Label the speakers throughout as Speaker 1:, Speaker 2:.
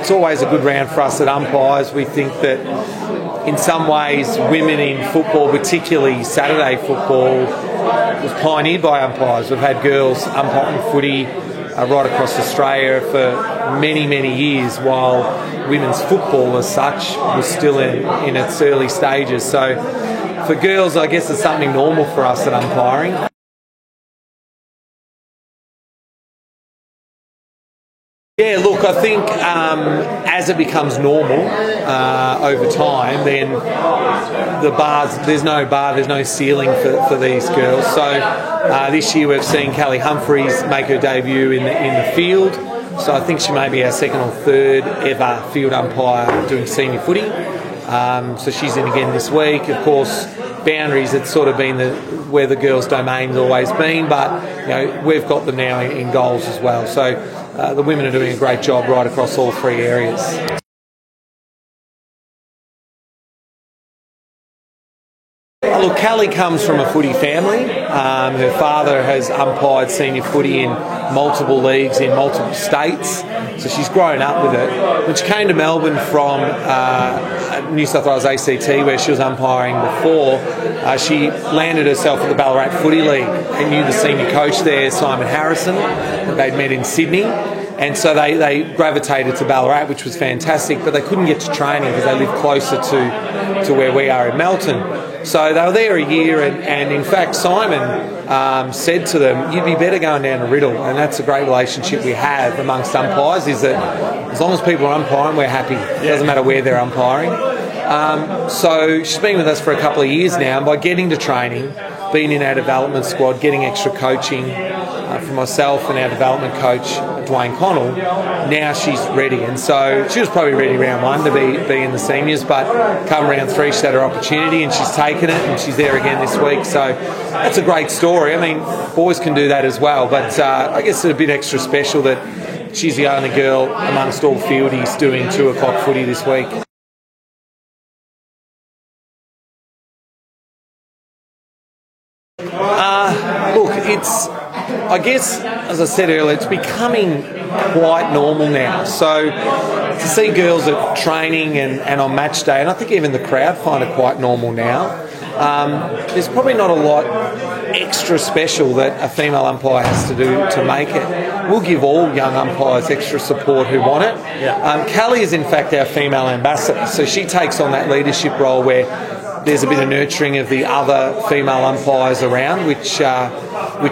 Speaker 1: it's always a good round for us at umpires. We think that in some ways women in football, particularly Saturday football, was pioneered by umpires. We've had girls umpiring footy right across Australia for many, many years, while women's football as such was still in its early stages. So for girls, I guess it's something normal for us at umpiring. Yeah, look, I think as it becomes normal over time, then there's no ceiling for these girls. So this year we've seen Callie Humphreys make her debut in the field. So I think she may be our second or third ever field umpire doing senior footy. So she's in again this week. Of course, boundaries, it's sort of been where the girls' domain's always been, but we've got them now in goals as well. So the women are doing a great job right across all three areas. Look, Callie comes from a footy family. Her father has umpired senior footy in multiple leagues in multiple states, so she's grown up with it. When she came to Melbourne from New South Wales ACT, where she was umpiring before, she landed herself at the Ballarat Footy League and knew the senior coach there, Simon Harrison, that they'd met in Sydney. And so they gravitated to Ballarat, which was fantastic, but they couldn't get to training because they lived closer to where we are in Melton. So they were there a year, and in fact Simon said to them, you'd be better going down to Riddle, and that's a great relationship we have amongst umpires, is that as long as people are umpiring, we're happy. It doesn't matter where they're umpiring. So she's been with us for a couple of years now, and by getting to training, being in our development squad, getting extra coaching from myself and our development coach, Dwayne Connell, now she's ready. And so she was probably ready round one to be in the seniors, but come round three she's had her opportunity and she's taken it, and she's there again this week. So that's a great story. I mean, boys can do that as well, but I guess it's a bit extra special that she's the only girl amongst all fieldies doing 2 o'clock footy this week. Look, I guess, as I said earlier, it's becoming quite normal now. So to see girls at training and on match day, and I think even the crowd find it quite normal now, there's probably not a lot extra special that a female umpire has to do to make it. We'll give all young umpires extra support who want it. Yeah. Callie is in fact our female ambassador, so she takes on that leadership role where there's a bit of nurturing of the other female umpires around, which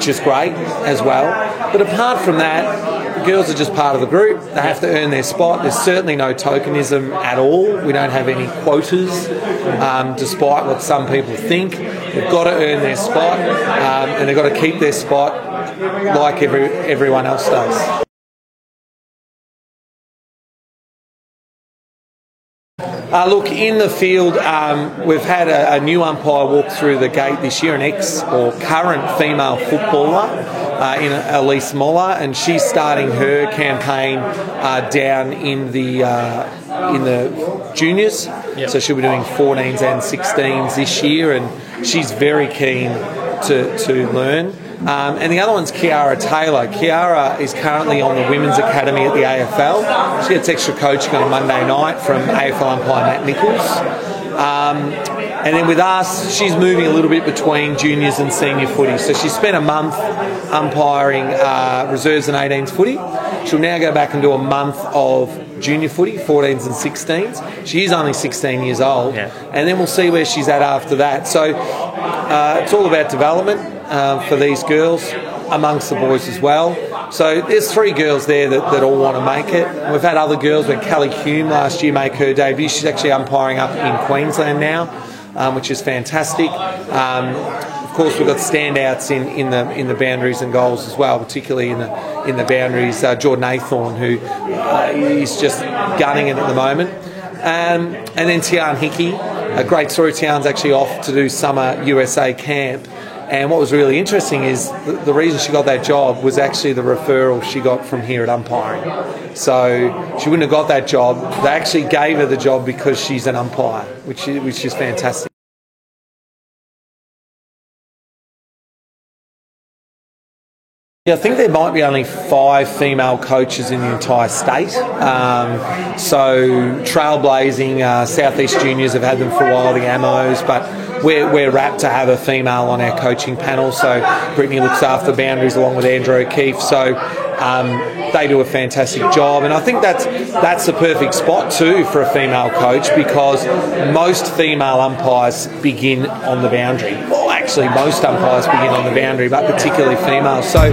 Speaker 1: is great as well. But apart from that, the girls are just part of the group. They have to earn their spot. There's certainly no tokenism at all. We don't have any quotas, despite what some people think. They've got to earn their spot, and they've got to keep their spot like everyone else does. Look, in the field, we've had a new umpire walk through the gate this year, an ex or current female footballer, in Elise Moller, and she's starting her campaign down in the juniors. Yep. So she'll be doing 14s and 16s this year, and she's very keen to learn. And the other one's Kiara Taylor. Kiara is currently on the Women's Academy at the AFL. She gets extra coaching on a Monday night from AFL umpire Matt Nichols. And then with us, she's moving a little bit between juniors and senior footy. So she spent a month umpiring reserves and 18s footy. She'll now go back and do a month of junior footy, 14s and 16s. She is only 16 years old. Yeah. And then we'll see where she's at after that. So it's all about development for these girls, amongst the boys as well. So there's 3 girls there that all want to make it. We've had other girls, when Callie Hume last year make her debut. She's actually umpiring up in Queensland now, which is fantastic. Of course, we've got standouts in the boundaries and goals as well, particularly in the boundaries. Jordan Aythorne, who is just gunning it at the moment. And then Tian Hickey, a great story. Tian's actually off to do summer USA camp. And what was really interesting is the reason she got that job was actually the referral she got from here at umpiring. So she wouldn't have got that job. They actually gave her the job because she's an umpire, which is fantastic. Yeah, I think there might be only 5 female coaches in the entire state. So trailblazing, Southeast Juniors have had them for a while, the Ammos, but we're rapt to have a female on our coaching panel. So Brittany looks after the Boundaries along with Andrew O'Keefe. So they do a fantastic job, and I think that's the perfect spot too for a female coach, because most female umpires begin on the boundary. Well, actually, most umpires begin on the boundary, but particularly female. So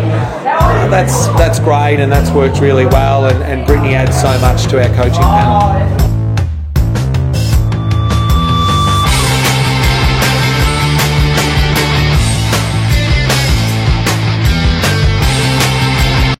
Speaker 1: that's great, and that's worked really well. And Brittany adds so much to our coaching panel.